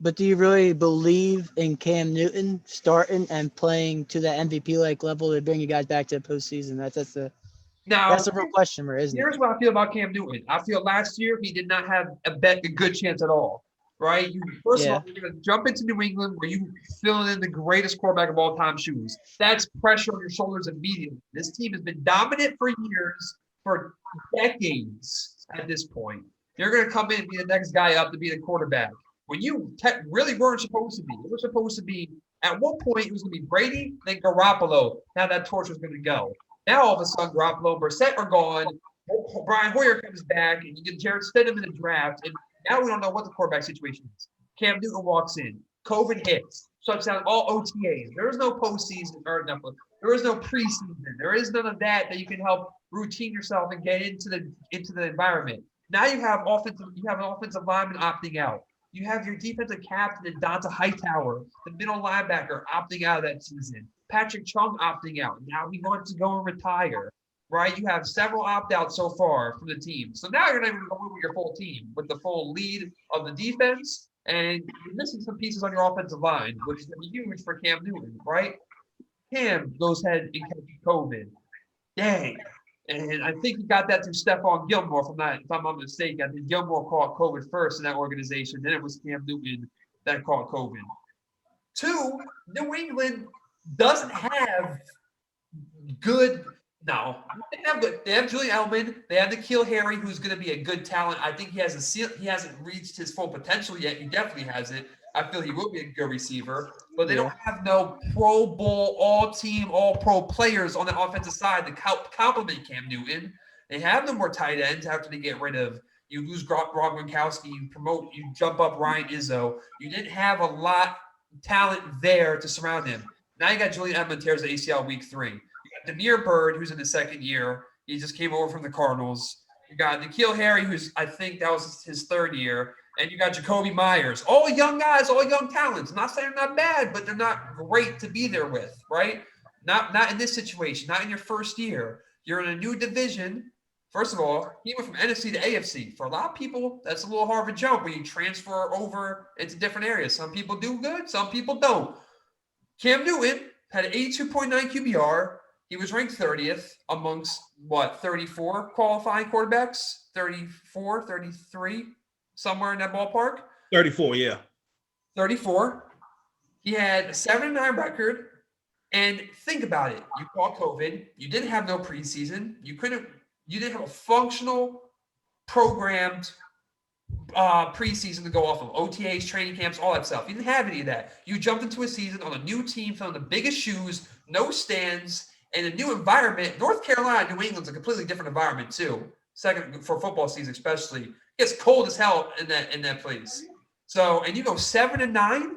But do you really believe in Cam Newton starting and playing to that MVP like level to bring you guys back to the postseason? That's Now, the real question, isn't it? here's what I feel about Cam Newton. I feel last year he did not have a good chance at all. Right? First of all, Yeah. you're going to jump into New England where you filling in the greatest quarterback of all time shoes. That's pressure on your shoulders immediately. This team has been dominant for years, for decades at this point. You're going to come in and be the next guy up to be the quarterback. When you really weren't supposed to be. It was supposed to be, at one point, it was going to be Brady, then Garoppolo. Now that torch was going to go. Now all of a sudden, Garoppolo and Brissett are gone. Brian Hoyer comes back, and you get Jared Stidham in the draft, and now we don't know what the quarterback situation is. Cam Newton walks in. COVID hits. Shuts down all OTAs. There is no postseason or nothing. There is no preseason. There is none of that you can help routine yourself and get into the environment. Now you have an offensive lineman opting out. You have your defensive captain and Donta Hightower, the middle linebacker, opting out of that season. Patrick Chung opting out. Now he wants to go and retire. Right? You have several opt-outs so far from the team. So now you're not even going with your full team, with the full lead of the defense, and you're missing some pieces on your offensive line, which is going to be huge for Cam Newton, right? Cam goes ahead and catches COVID. Dang. And I think he got that through Stephon Gilmore, if I'm not mistaken. I think Gilmore caught COVID first in that organization. Then it was Cam Newton that caught COVID. Two, New England doesn't have good – no, they have Julian Edelman. They have N'Keal Harry, who's going to be a good talent. I think he hasn't reached his full potential yet. He definitely hasn't. I feel he will be a good receiver, but they don't have no Pro Bowl, all-team, all-pro players on the offensive side to complement Cam Newton. They have no more tight ends after they get rid of. You lose Rob Gronkowski, you jump up Ryan Izzo. You didn't have a lot of talent there to surround him. Now you got Julian Edelman tears the ACL week 3. Demir Bird, who's in his second year. He just came over from the Cardinals. You got N'Keal Harry, who's I think that was his third year. And you got Jacoby Myers. All young guys, all young talents. I'm not saying they're not bad, but they're not great to be there with, right? Not in this situation, not in your first year. You're in a new division. First of all, he went from NFC to AFC. For a lot of people, that's a little hard of a jump when you transfer over into different areas. Some people do good, some people don't. Cam Newton had an 82.9 QBR. He was ranked 30th amongst, 34 qualifying quarterbacks? 34, 33, somewhere in that ballpark? 34, yeah. 34. He had a 7-9 record. And think about it. You caught COVID. You didn't have no preseason. You didn't have a functional, programmed preseason to go off of. OTAs, training camps, all that stuff. You didn't have any of that. You jumped into a season on a new team, filling the biggest shoes, no stands, and a new environment. North Carolina, New England's a completely different environment too. Second for football season, especially. It gets cold as hell in that place. So, and you go 7-9. I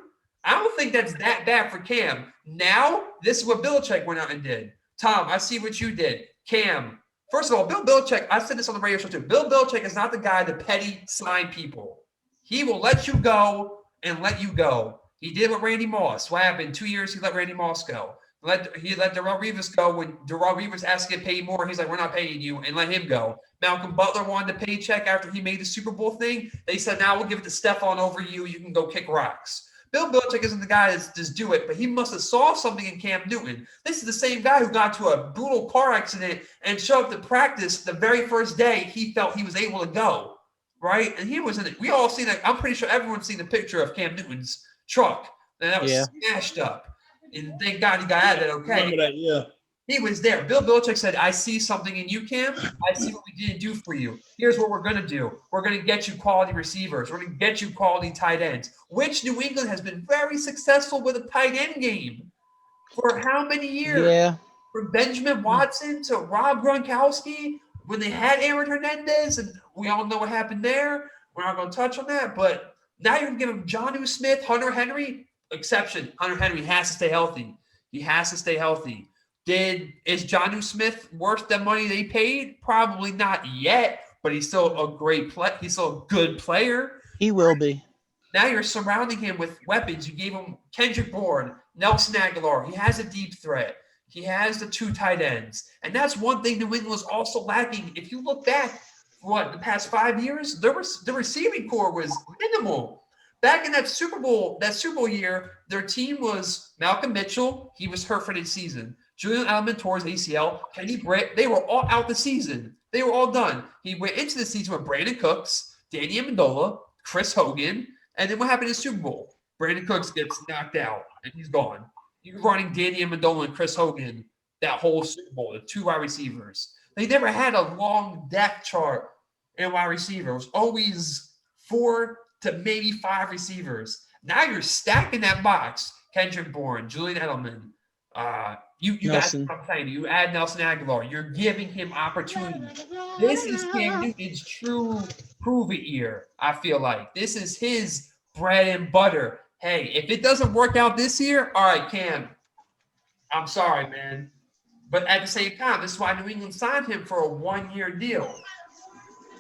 don't think that's that bad for Cam. Now, this is what Belichick went out and did. Tom, I see what you did. Cam, first of all, Bill Belichick, I said this on the radio show too. Bill Belichick is not the guy to petty sign people. He will let you go and let you go. He did with Randy Moss. What happened? 2 years, he let Randy Moss go. He let Darrelle Revis go when Darrelle Revis asked to get paid more. He's like, we're not paying you, and let him go. Malcolm Butler wanted a paycheck after he made the Super Bowl thing. They said, now we'll give it to Stephon over you. You can go kick rocks. Bill Belichick isn't the guy to just do it, but he must have saw something in Cam Newton. This is the same guy who got to a brutal car accident and showed up to practice the very first day he felt he was able to go, right? And he was in it. We all seen that. I'm pretty sure everyone's seen the picture of Cam Newton's truck. And that was smashed up. And thank God he got out of it okay. Remember that, yeah. He was there. Bill Belichick said, I see something in you, Cam. I see what we didn't do for you. Here's what we're going to do. We're going to get you quality receivers. We're going to get you quality tight ends, which New England has been very successful with a tight end game for how many years? Yeah. From Benjamin Watson to Rob Gronkowski, when they had Aaron Hernandez, and we all know what happened there. We're not going to touch on that, but now you're going to give him Jonnu Smith, Hunter Henry. Exception, Hunter Henry has to stay healthy. He has to stay healthy. Is Jonnu Smith worth the money they paid? Probably not yet, but he's still a great play. He's still a good player. He will be. Now you're surrounding him with weapons. You gave him Kendrick Bourne, Nelson Aguilar. He has a deep threat. He has the 2 tight ends. And that's one thing New England was also lacking. If you look back, the past 5 years, the receiving core was minimal. back in that Super Bowl year, their team was Malcolm Mitchell. He was hurt for the season. Julian Edelman tore his ACL. Kenny Britt. They were all out the season. They were all done. He went into the season with Brandon Cooks, Danny Amendola, Chris Hogan, and then what happened in the Super Bowl? Brandon Cooks gets knocked out, and he's gone. You're running Danny Amendola and Chris Hogan that whole Super Bowl, the 2 wide receivers. They never had a long depth chart in wide receiver. It was always 4 to maybe 5 receivers. Now you're stacking that box. Kendrick Bourne, Julian Edelman. You guys, what I'm saying. You add Nelson Aguilar. You're giving him opportunity. This is Cam Newton's true prove-it year, I feel like. This is his bread and butter. Hey, if it doesn't work out this year, all right, Cam, I'm sorry, man. But at the same time, this is why New England signed him for a 1-year deal.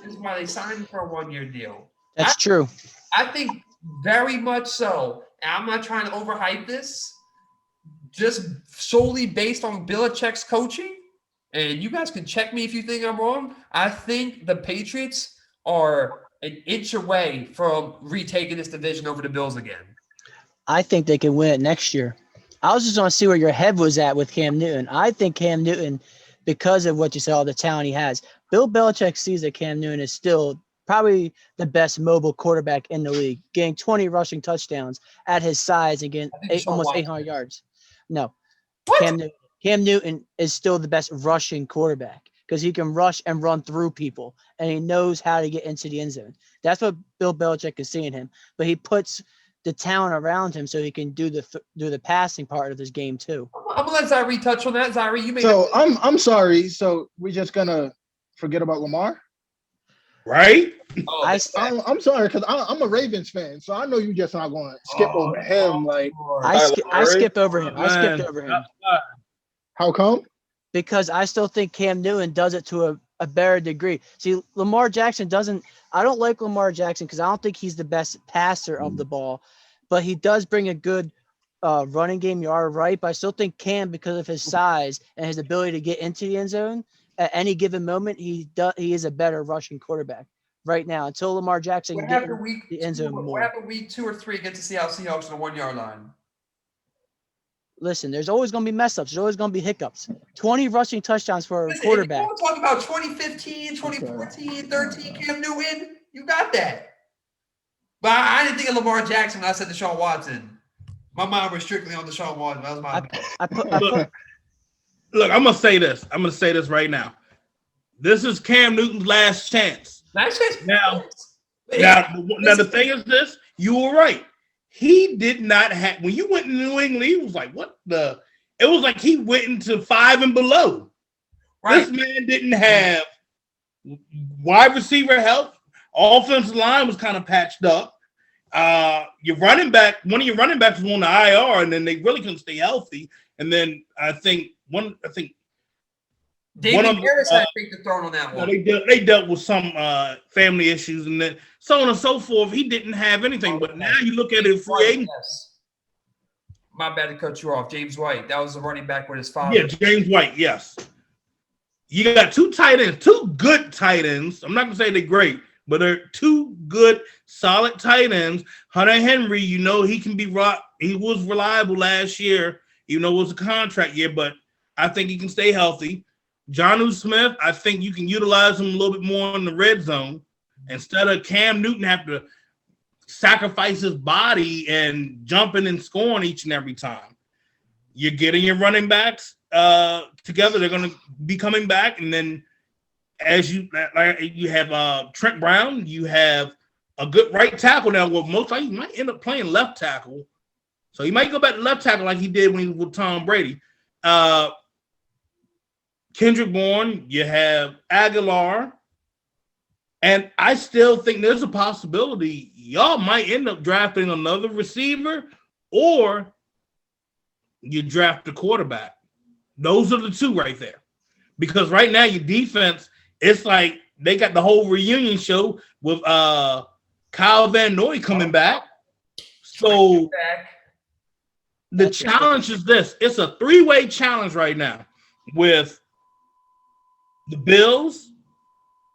This is why they signed him for a 1-year deal. That's true. I think very much so. And I'm not trying to overhype this. Just solely based on Belichick's coaching, and you guys can check me if you think I'm wrong, I think the Patriots are an inch away from retaking this division over the Bills again. I think they can win it next year. I was just going to see where your head was at with Cam Newton. I think Cam Newton, because of what you said, all the talent he has, Bill Belichick sees that Cam Newton is still probably the best mobile quarterback in the league, getting 20 rushing touchdowns at his size and getting almost 800 yards. No, Cam Newton is still the best rushing quarterback because he can rush and run through people, and he knows how to get into the end zone. That's what Bill Belichick is seeing him. But he puts the talent around him so he can do the passing part of his game too. I'm gonna let Zyrie touch on that. Zyrie, you may. So I'm sorry. So we're just gonna forget about Lamar, right? Oh, I'm sorry because I'm a Ravens fan, so I know you just not going to skip over him. Like I skip over him. I skipped over him. How come? Because I still think Cam Newton does it to a better degree. See, Lamar Jackson doesn't. I don't like Lamar Jackson because I don't think he's the best passer of the ball, but he does bring a good running game. You are right, but I still think Cam, because of his size and his ability to get into the end zone at any given moment, he is a better rushing quarterback right now until Lamar Jackson what gets happened the end zone more. What happened week 2 or 3 against the Seattle Seahawks on the 1-yard line? Listen, there's always going to be mess ups. There's always going to be hiccups. 20 rushing touchdowns for a quarterback. If you talk about 2015, 2014, 13, Cam Newton, you got that. But I didn't think of Lamar Jackson when I said Deshaun Watson. My mind was strictly on Deshaun Watson. That was my Look, I'm going to say this. I'm going to say this right now. This is Cam Newton's last chance. Last chance? Now, the thing is this. You were right. He did not have – when you went to New England, he was like, what the – it was like he went into 5 and below. Right. This man didn't have wide receiver help. Offensive line was kind of patched up. Your running back – one of your running backs was on the IR, and then they really couldn't stay healthy. And then I think David Harris had to take the throne on that one. They dealt with some family issues and then so on and so forth. He didn't have anything, but now you look at it free agent. Yes. My bad to cut you off. James White. That was the running back with his father. Yeah, James White, yes. You got 2 tight ends, 2 good tight ends. I'm not going to say they're great, but they're 2 good, solid tight ends. Hunter Henry, he can be he was reliable last year, even though it was a contract year, but I think he can stay healthy. Jonnu Smith, I think you can utilize him a little bit more in the red zone instead of Cam Newton have to sacrifice his body and jumping and scoring each and every time. You're getting your running backs together. They're going to be coming back. And then as you have Trent Brown, you have a good right tackle now. Well, most likely he might end up playing left tackle. So he might go back to left tackle like he did when he was with Tom Brady. Kendrick Bourne, you have Aguilar, and I still think there's a possibility y'all might end up drafting another receiver or you draft a quarterback. Those are the 2 right there. Because right now your defense, it's like they got the whole reunion show with Kyle Van Noy coming back. So the challenge is this. It's a 3-way challenge right now with the Bills,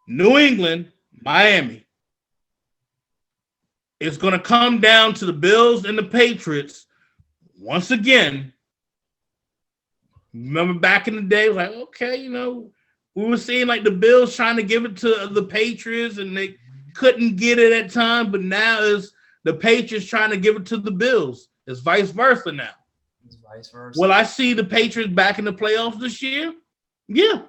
New England, Miami. it's going to come down to the Bills and the Patriots once again. Remember back in the day, like, okay, you know, we were seeing like the Bills trying to give it to the Patriots and they couldn't get it at time, but now it's the Patriots trying to give it to the Bills. It's vice versa now. It's vice versa. Will I see the Patriots back in the playoffs this year? Yeah.